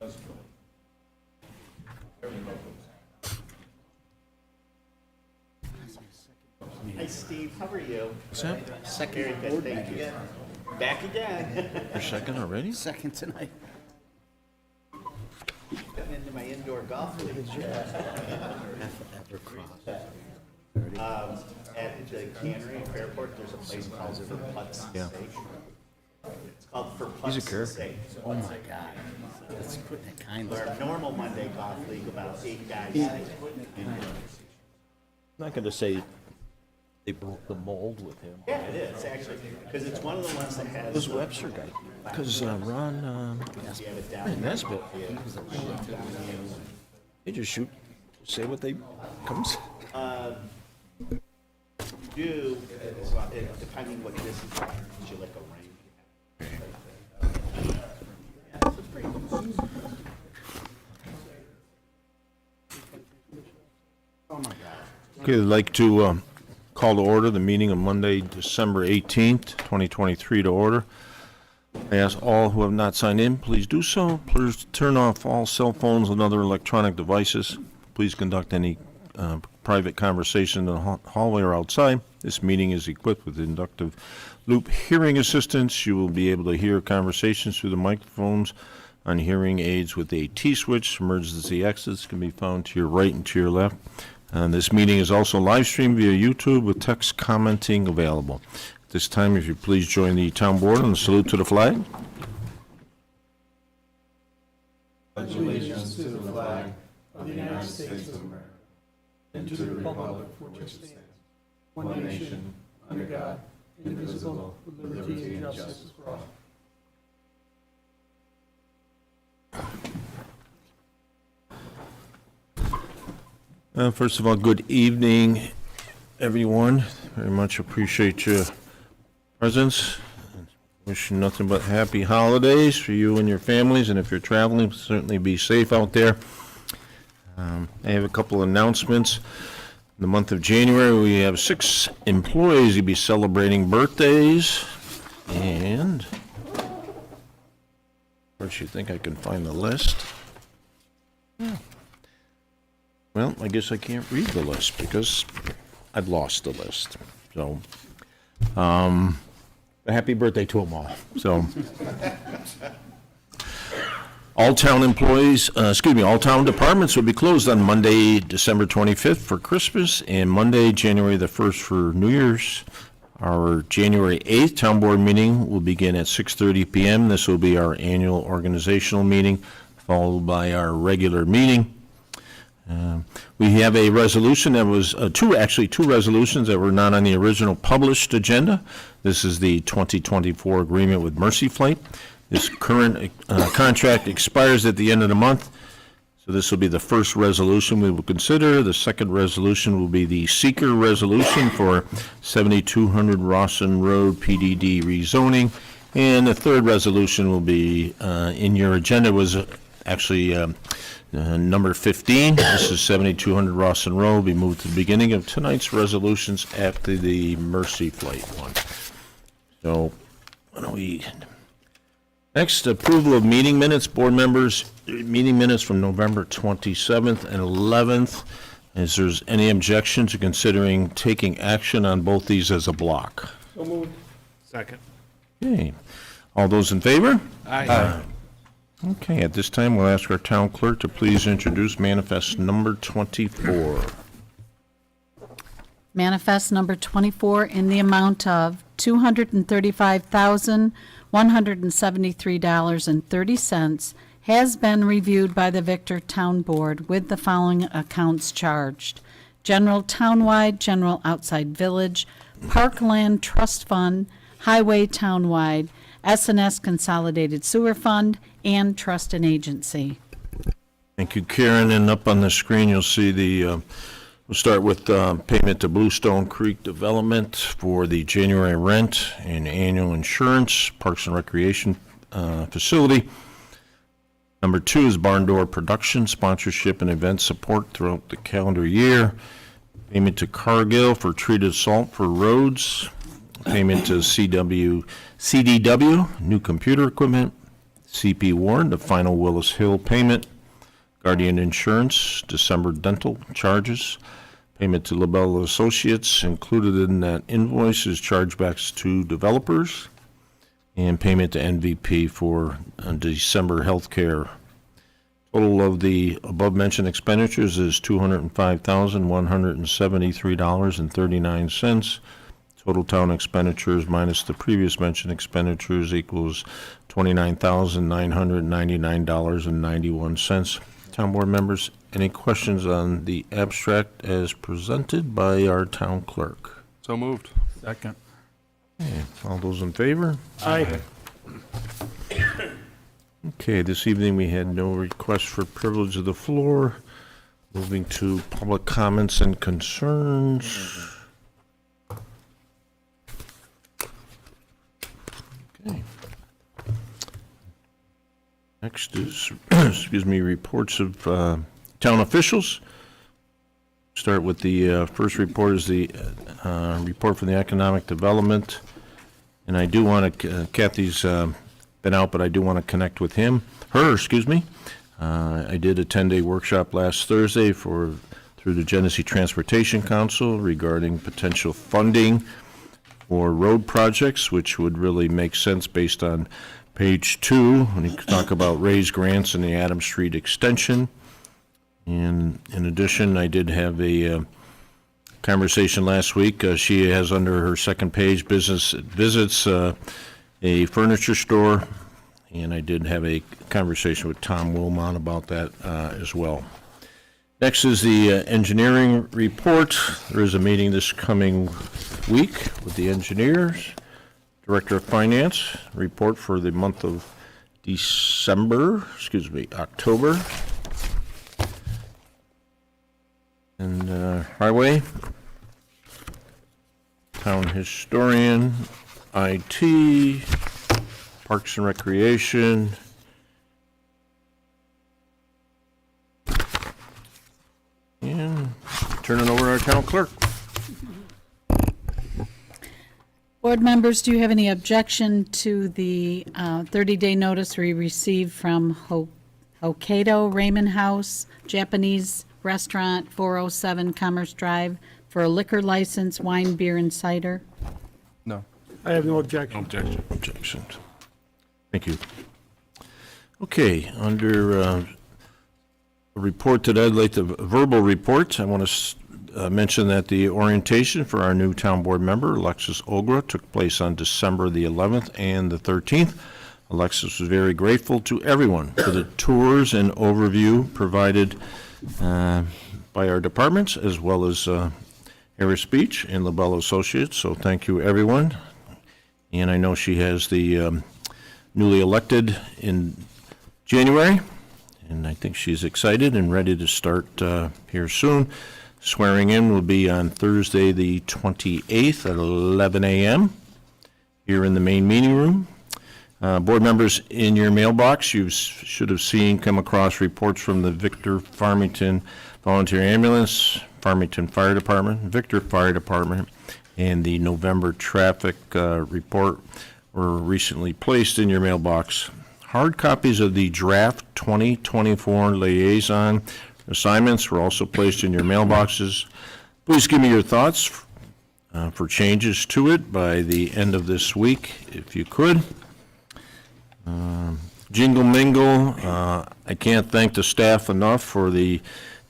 Hi, Steve. How are you? Sam, Very good, thank you. Back again. your second already? Second tonight. Getting into my indoor golf league. At the Cannery Fairport, there's a place called For Putts Yeah. Sake. It's called For Putts Sake. Oh my God. That's putting it kind Our of. normal Monday golf league, about 8 guys. I'm not going to say they broke the mold with him. Yeah, it is, actually, because it's one of the ones that has. This Webster guy. Because Ron You have it down. Nesbitt, they just shoot, say what they comes. Do, depending what this is, you like a range. Yeah, this is pretty cool. Oh my God. Okay, I'd like to call to order the meeting of Monday, December 18th, 2023 to order. I ask all who have not signed in, please do so. Please turn off all cell phones and other electronic devices. Please conduct any private conversation in the hallway or outside. This meeting is equipped with inductive loop hearing assistance. You will be able to hear conversations through the microphones on hearing aids with a T-switch. Emergency exits can be found to your right and to your left. This meeting is also live streamed via YouTube with text commenting available. At this time, if you please join the town board on the salute to the flag. Allegiance to the flag of the United States of America and to the republic for which it stands, one nation, under God, indivisible, with liberty and justice for all. First of all, good evening, everyone. Very much appreciate your presence. Wishing nothing but happy holidays for you and your families, and if you're traveling, certainly be safe out there. I have a couple announcements. In the month of January, we have 6 employees who'll be celebrating birthdays, and first you think I can find the list? Yeah. Well, I guess I can't read the list because I've lost the list. So, happy birthday to them all. So, all town employees, all town departments will be closed on Monday, December 25th for Christmas and Monday, January the 1st for New Year's. Our January 8th town board meeting will begin at 6:30 p.m. This will be our annual organizational meeting, followed by our regular meeting. We have a resolution that was, two resolutions that were not on the original published agenda. This is the 2024 agreement with Mercy Flight. This current contract expires at the end of the month, so this will be the first resolution we will consider. The second resolution will be the seeker resolution for 7200 Rawson Road PDD rezoning, and the third resolution will be in your agenda was actually number 15. This is 7200 Rawson Road. Will be moved to the beginning of tonight's resolutions after the Mercy Flight one. So, why don't we... Next, approval of meeting minutes. Board members, meeting minutes from November 27th and 11th. Is there any objection to considering taking action on both these as a block? So moved. Second. Okay. All those in favor? Aye. Okay, at this time, we'll ask our town clerk to please introduce manifest number 24. Manifest number 24 in the amount of $235,173.30 has been reviewed by the Victor Town Board with the following accounts charged: General Townwide, General Outside Village, Parkland Trust Fund, Highway Townwide, S&S Consolidated Sewer Fund, and Trust and Agency. Thank you, Karen. And up on the screen, you'll see we'll start with payment to Bluestone Creek Development for the January rent and annual insurance, Parks and Recreation facility. Number 2 is Barn Door Production, sponsorship and event support throughout the calendar year. Payment to Cargill for treated salt for roads. Payment to CDW, new computer equipment. CP warrant, the final Willis Hill payment, Guardian Insurance, December dental charges, payment to LaBelle Associates. Included in that invoice is chargebacks to developers, and payment to MVP for December healthcare. Total of the above-mentioned expenditures is $205,173.39. Total town expenditures minus the previous mentioned expenditures equals $29,999.91. Town board members, any questions on the abstract as presented by our town clerk? So moved. Second. Okay, all those in favor? Aye. Okay, this evening we had no request for privilege of the floor. Moving to public comments and concerns. Okay. Next is, excuse me, reports of town officials. Start with the first report is the report from the Economic Development. And I do want to, Kathy's been out, but I do want to connect with her. I did a 10-day workshop last Thursday through the Genesee Transportation Council regarding potential funding for road projects, which would really make sense based on page 2, when you talk about raised grants in the Adams Street extension. And in addition, I did have a conversation last week. She has under her second page, business visits a furniture store, and I did have a conversation with Tom Wilmot about that as well. Next is the engineering report. There is a meeting this coming week with the engineers. Director of Finance, report for the month of October. And Highway, Town Historian, IT, Parks and Recreation, and turn it over to our town clerk. Board members, do you have any objection to the 30-day notice we received from Hokkaido Ramen House, Japanese Restaurant, 407 Commerce Drive, for a liquor license, wine, beer, and cider? No. I have no objection. Objections. Thank you. Okay, under a report today, I'd like the verbal report. I want to mention that the orientation for our new town board member, Alexis Ogra, took place on December the 11th and the 13th. Alexis was very grateful to everyone for the tours and overview provided by our departments, as well as Harris Beach and LaBelle Associates. So thank you, everyone. And I know she has the newly elected in January, and I think she's excited and ready to start here soon. Swearing in will be on Thursday, the 28th at 11 a.m. here in the main meeting room. Board members, in your mailbox, you should have come across reports from the Victor Farmington Volunteer Ambulance, Farmington Fire Department, Victor Fire Department, and the November traffic report were recently placed in your mailbox. Hard copies of the draft 2024 liaison assignments were also placed in your mailboxes. Please give me your thoughts for changes to it by the end of this week, if you could. Jingle Mingle, I can't thank the staff enough and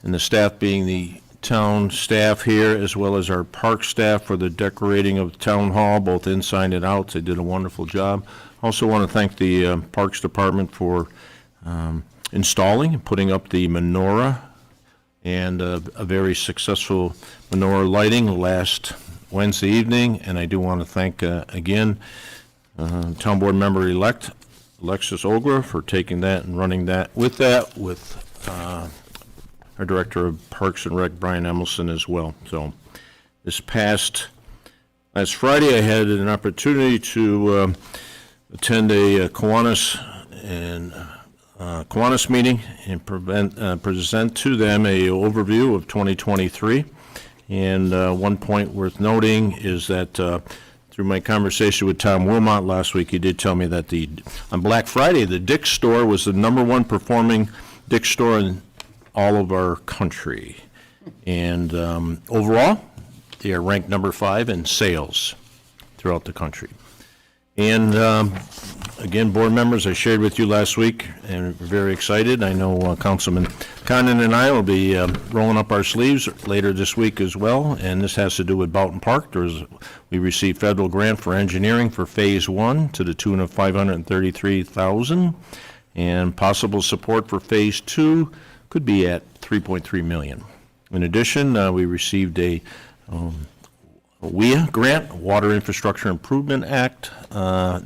the staff being the town staff here, as well as our park staff for the decorating of the town hall, both inside and out. They did a wonderful job. Also want to thank the Parks Department for installing and putting up the menorah, and a very successful menorah lighting last Wednesday evening. And I do want to thank again town board member-elect Alexis Ogra for taking that and running that with our Director of Parks and Rec, Brian Emelson, as well. So last Friday, I had an opportunity to attend a Kiwanis meeting and present to them a overview of 2023. And one point worth noting is that through my conversation with Tom Wilmot last week, he did tell me that on Black Friday, the Dick's store was the #1 performing Dick's store in all of our country. And overall, they are ranked #5 in sales throughout the country. And again, board members, I shared with you last week, and we're very excited. I know Councilman Condon and I will be rolling up our sleeves later this week as well, and this has to do with Boughton Park. We received federal grant for engineering for Phase 1 to the tune of $533,000, and possible support for Phase 2 could be at $3.3 million. In addition, we received a WIA grant, Water Infrastructure Improvement Act.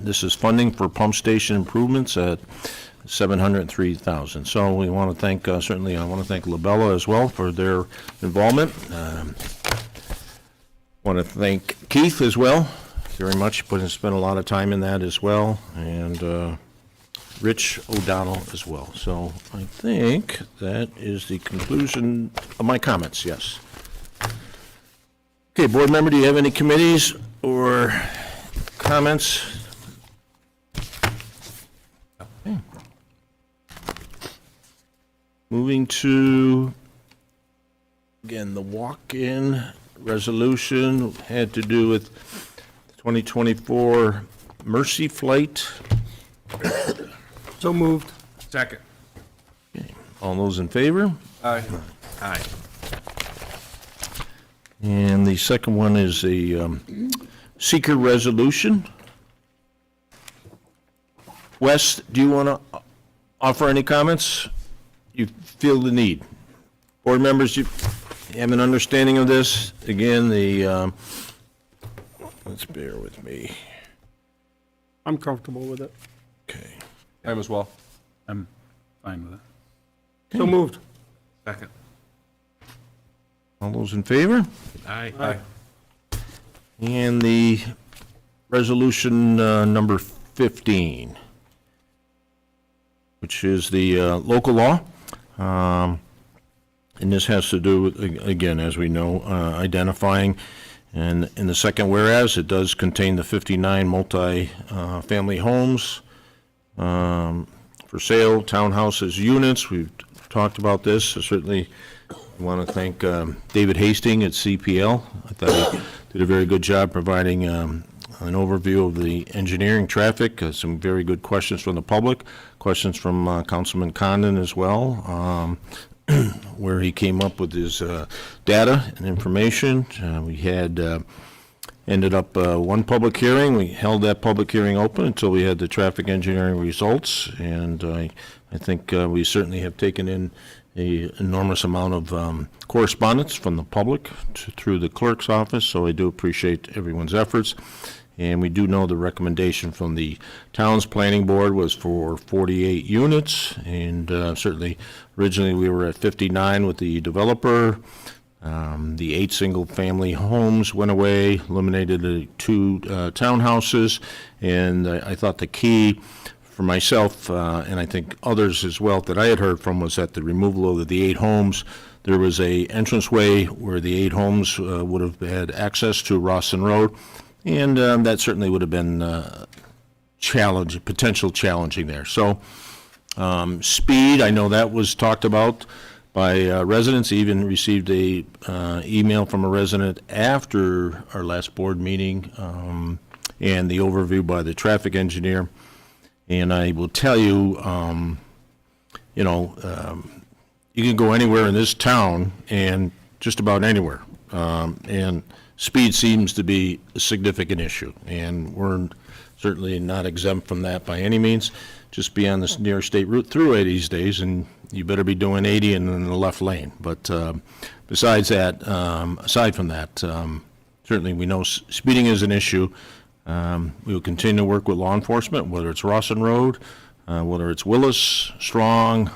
This is funding for pump station improvements at $703,000. So we want to thank, certainly I want to thank Labella as well for their involvement. Want to thank Keith as well, very much, spent a lot of time in that as well, and Rich O'Donnell as well. So I think that is the conclusion of my comments, yes. Okay, board member, do you have any committees or comments? Okay. Moving to, again, the walk-in resolution had to do with 2024 Mercy Flight. So moved. Second. Okay. All those in favor? Aye. Aye. And the second one is a seeker resolution. Wes, do you want to offer any comments? You feel the need? Board members, you have an understanding of this? Again, let's bear with me. I'm comfortable with it. Okay. I am as well. I'm fine with it. So moved. Second. All those in favor? Aye. And the resolution number 15, which is the local law. And this has to do with, again, as we know, identifying, and in the second whereas, it does contain the 59 multi-family homes for sale, townhouses, units. We've talked about this. So certainly I want to thank David Hastings at CPL. I thought he did a very good job providing an overview of the engineering traffic, some very good questions from the public, questions from Councilman Condon as well, where he came up with his data and information. We had ended up one public hearing. We held that public hearing open until we had the traffic engineering results, and I think we certainly have taken in an enormous amount of correspondence from the public through the clerk's office, so I do appreciate everyone's efforts. And we do know the recommendation from the town's planning board was for 48 units, and certainly originally we were at 59 with the developer. The 8 single-family homes went away, eliminated the 2 townhouses, and I thought the key for myself, and I think others as well that I had heard from, was that the removal of the 8 homes, there was a entranceway where the 8 homes would have had access to Rawson Road, and that certainly would have been potential challenging there. So speed, I know that was talked about by residents. Even received a email from a resident after our last board meeting, and the overview by the traffic engineer. And I will tell you, you can go anywhere in this town, and just about anywhere, and speed seems to be a significant issue, and we're certainly not exempt from that by any means. Just be on this near state route throughway these days, and you better be doing 80 and in the left lane. But besides that, aside from that, certainly we know speeding is an issue. We will continue to work with law enforcement, whether it's Rawson Road, whether it's Willis, Strong,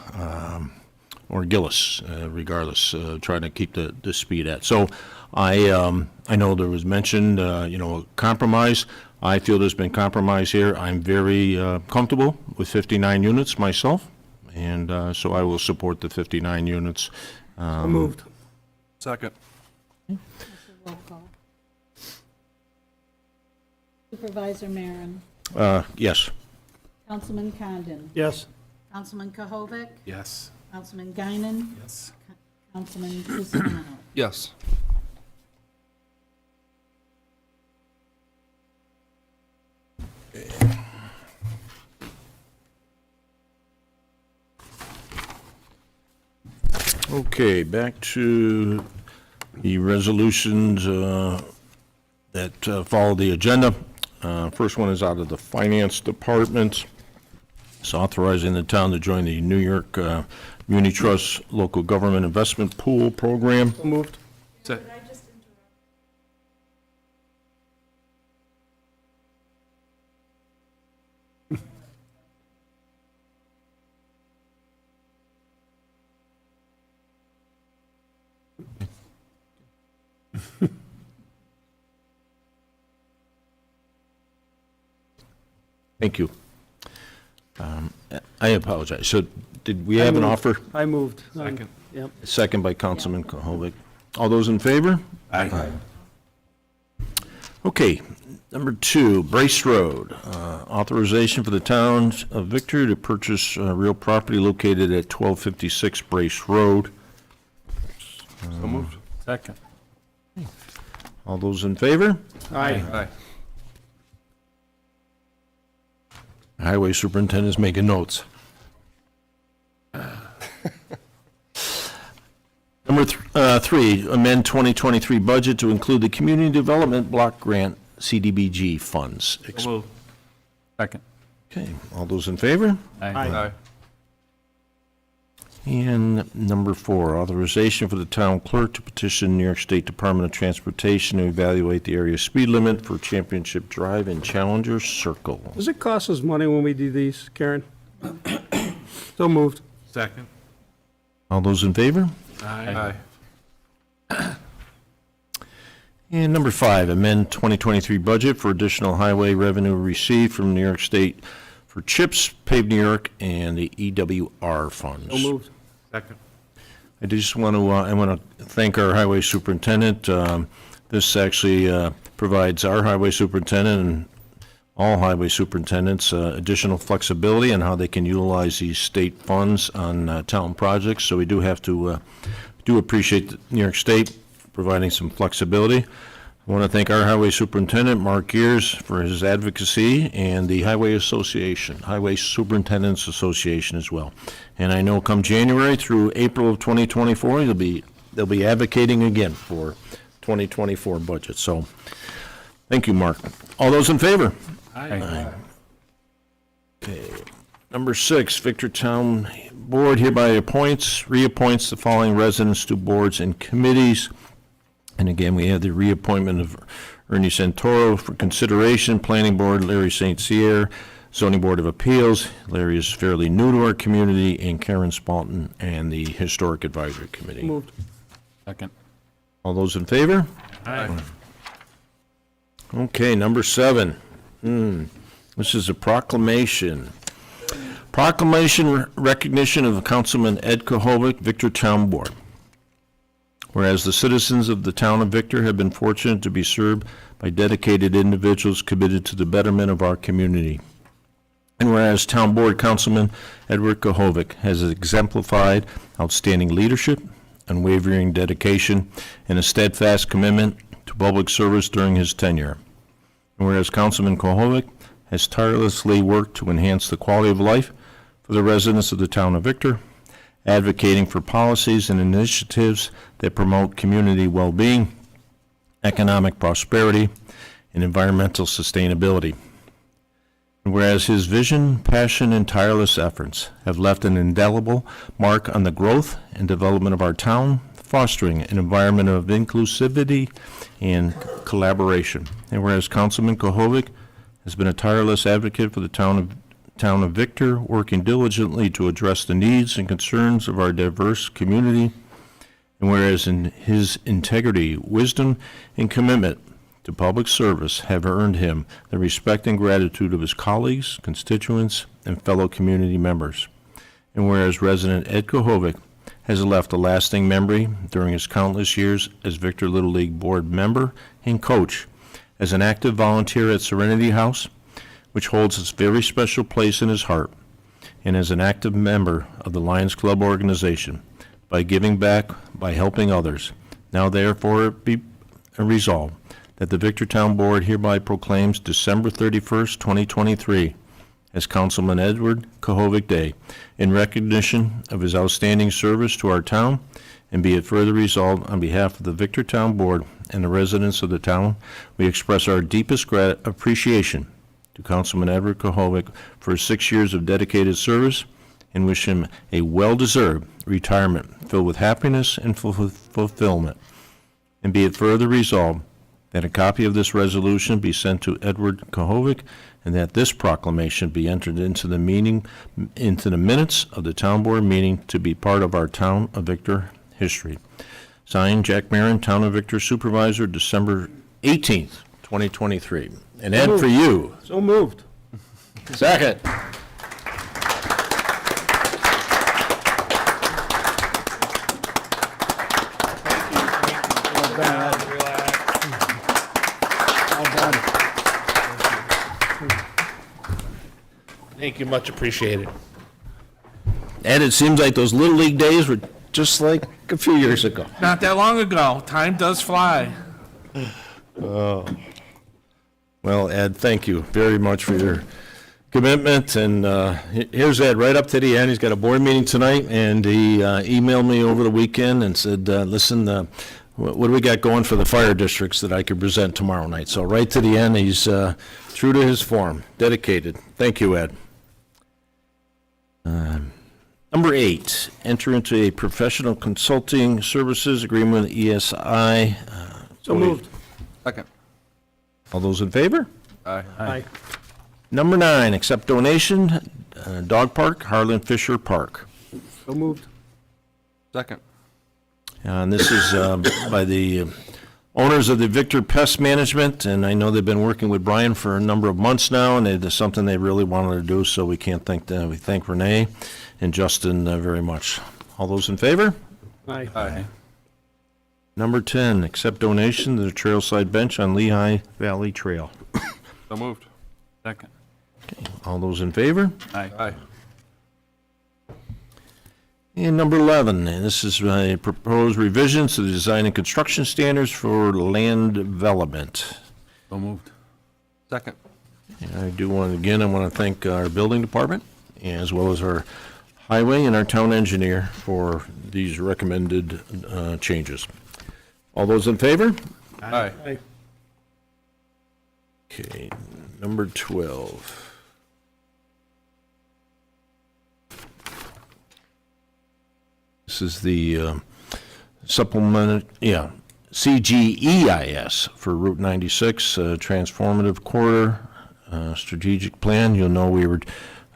or Gillis, regardless, trying to keep the speed at. So I know there was mentioned, compromise. I feel there's been compromise here. I'm very comfortable with 59 units myself, and so I will support the 59 units. So moved. Second. Supervisor Marin, Yes. Councilman Condon, Yes. Councilman Kohovic, Yes. Councilman Guinan, Yes. Councilman Cusinano. Yes. Okay, back to the resolutions that follow the agenda. First one is out of the Finance Department. It's authorizing the town to join the New York Muni Trust Local Government Investment Pool Program. So moved. Thank you. I apologize. So did we have an offer? I moved. Second. Yep. Second by Councilman Kohovic. All those in favor? Aye. Okay, number 2, Brace Road. Authorization for the town of Victor to purchase real property located at 1256 Brace Road. So moved. Second. All those in favor? Aye. Highway Superintendent's making notes. Number 3, amend 2023 budget to include the Community Development Block Grant CDBG funds. So moved. Second. Okay, all those in favor? Aye. And number 4, authorization for the town clerk to petition New York State Department of Transportation to evaluate the area speed limit for Championship Drive and Challenger Circle. Does it cost us money when we do these, Karen? So moved. Second. All those in favor? Aye. And number 5, amend 2023 budget for additional highway revenue received from New York State for CHIPS, Pave New York, and the EWR funds. So moved. Second. I just want to thank our highway superintendent. This actually provides our highway superintendent and all highway superintendents additional flexibility on how they can utilize these state funds on town projects. So we do have to do appreciate New York State providing some flexibility. I want to thank our highway superintendent, Mark Gears, for his advocacy, and the Highway Association, Highway Superintendents Association as well. And I know come January through April of 2024, they'll be advocating again for 2024 budget. So, thank you, Mark. All those in favor? Aye. Okay. Number 6, Victor Town Board hereby reappoints the following residents to boards and committees. And again, we have the reappointment of Ernie Santoro for consideration, Planning Board, Larry St. Cyr, Zoning Board of Appeals. Larry is fairly new to our community, and Karen Spalton, and the Historic Advisory Committee. Moved. Second. All those in favor? Aye. Okay, number 7. This is a proclamation. Proclamation recognition of Councilman Ed Kohovic, Victor Town Board. Whereas the citizens of the town of Victor have been fortunate to be served by dedicated individuals committed to the betterment of our community. And whereas Town Board Councilman Edward Kohovic has exemplified outstanding leadership, unwavering dedication, and a steadfast commitment to public service during his tenure. And whereas Councilman Kohovic has tirelessly worked to enhance the quality of life for the residents of the town of Victor, advocating for policies and initiatives that promote community well-being, economic prosperity, and environmental sustainability. And whereas his vision, passion, and tireless efforts have left an indelible mark on the growth and development of our town, fostering an environment of inclusivity and collaboration. And whereas Councilman Kohovic has been a tireless advocate for the town of Victor, working diligently to address the needs and concerns of our diverse community. And whereas in his integrity, wisdom, and commitment to public service have earned him the respect and gratitude of his colleagues, constituents, and fellow community members. And whereas resident Ed Kohovic has left a lasting memory during his countless years as Victor Little League board member and coach, as an active volunteer at Serenity House, which holds its very special place in his heart, and as an active member of the Lions Club organization, by giving back, by helping others. Now therefore be resolved that the Victortown Board hereby proclaims December 31st, 2023 as Councilman Edward Kohovic Day in recognition of his outstanding service to our town, and be it further resolved on behalf of the Victortown Board and the residents of the town, we express our deepest appreciation to Councilman Edward Kohovic for his 6 years of dedicated service and wish him a well-deserved retirement filled with happiness and fulfillment. And be it further resolved that a copy of this resolution be sent to Edward Kohovic, and that this proclamation be entered into the minutes of the town board meeting to be part of our Town of Victor history. Signed, Jack Marin, Town of Victor Supervisor, December 18th, 2023. And Ed, for you. So moved. Second. Thank you, much appreciated. Ed, it seems like those Little League days were just like a few years ago. Not that long ago. Time does fly. Well, Ed, thank you very much for your commitment, and here's Ed, right up to the end. He's got a board meeting tonight, and he emailed me over the weekend and said, listen, what do we got going for the fire districts that I could present tomorrow night? So right to the end, he's true to his form, dedicated. Thank you, Ed. Number 8, enter into a professional consulting services agreement with ESI. So moved. Second. All those in favor? Aye. Number 9, accept donation, dog park, Harlan Fisher Park. So moved. Second. And this is by the owners of the Victor Pest Management, and I know they've been working with Brian for a number of months now, and it's something they really wanted to do, so we can't thank them. We thank Renee and Justin very much. All those in favor? Aye. Aye. Number 10, accept donation to the Trailside Bench on Lehigh Valley Trail. So moved. Second. All those in favor? Aye. Aye. And number 11, and this is a proposed revisions to the design and construction standards for land development. So moved. Second. And I do want, again, I want to thank our building department, as well as our highway and our town engineer for these recommended changes. All those in favor? Aye. Aye. Okay, number 12. This is the supplement, CGEIS for Route 96, transformative corridor strategic plan. You'll know we were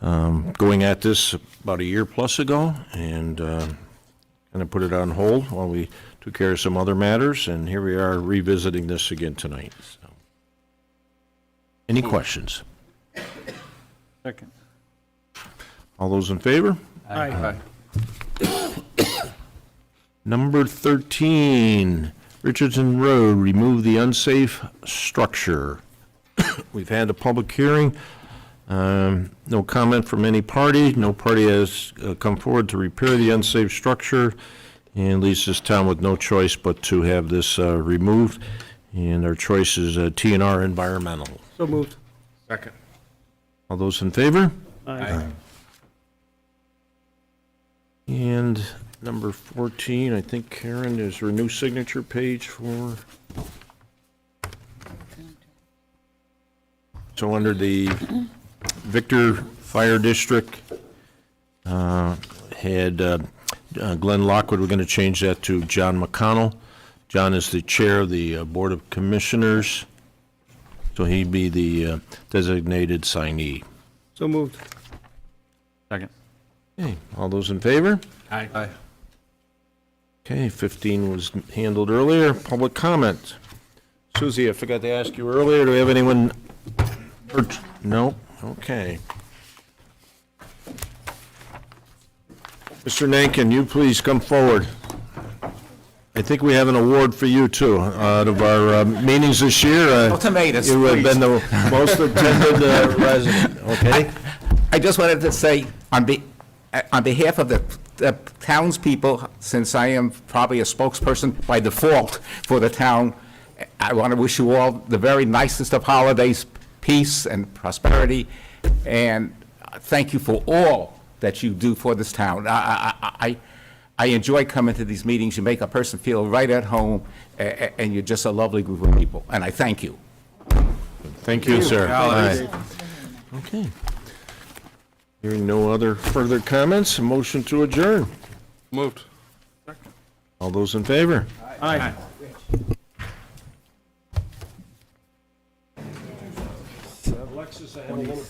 going at this about a year plus ago, and kind of put it on hold while we took care of some other matters, and here we are revisiting this again tonight. So. Any questions? Second. All those in favor? Aye. Number 13, Richardson Road, remove the unsafe structure. We've had a public hearing. No comment from any party. No party has come forward to repair the unsafe structure, and leaves this town with no choice but to have this removed. And our choice is T&R Environmental. So moved. Second. All those in favor? Aye. And number 14, I think, Karen, is there a new signature page for? So under the Victor Fire District, had Glenn Lockwood, we're going to change that to John McConnell. John is the chair of the Board of Commissioners, so he'd be the designated signee. So moved. Second. Okay, all those in favor? Aye. Aye. Okay, 15 was handled earlier. Public comment. Susie, I forgot to ask you earlier, do we have anyone? No? Okay. Mr. Nankin, you please come forward. I think we have an award for you, too. Out of our meetings this year, No tomatoes, you have please. been the most attended resident, okay? I just wanted to say, on behalf of the townspeople, since I am probably a spokesperson by default for the town, I want to wish you all the very nicest of holidays, peace and prosperity, and thank you for all that you do for this town. I enjoy coming to these meetings. You make a person feel right at home, and you're just a lovely group of people, and I thank you. Thank you, sir. Aye. Okay. Hearing no other further comments, a motion to adjourn. Moved. All those in favor? Aye. Alexis, I have a little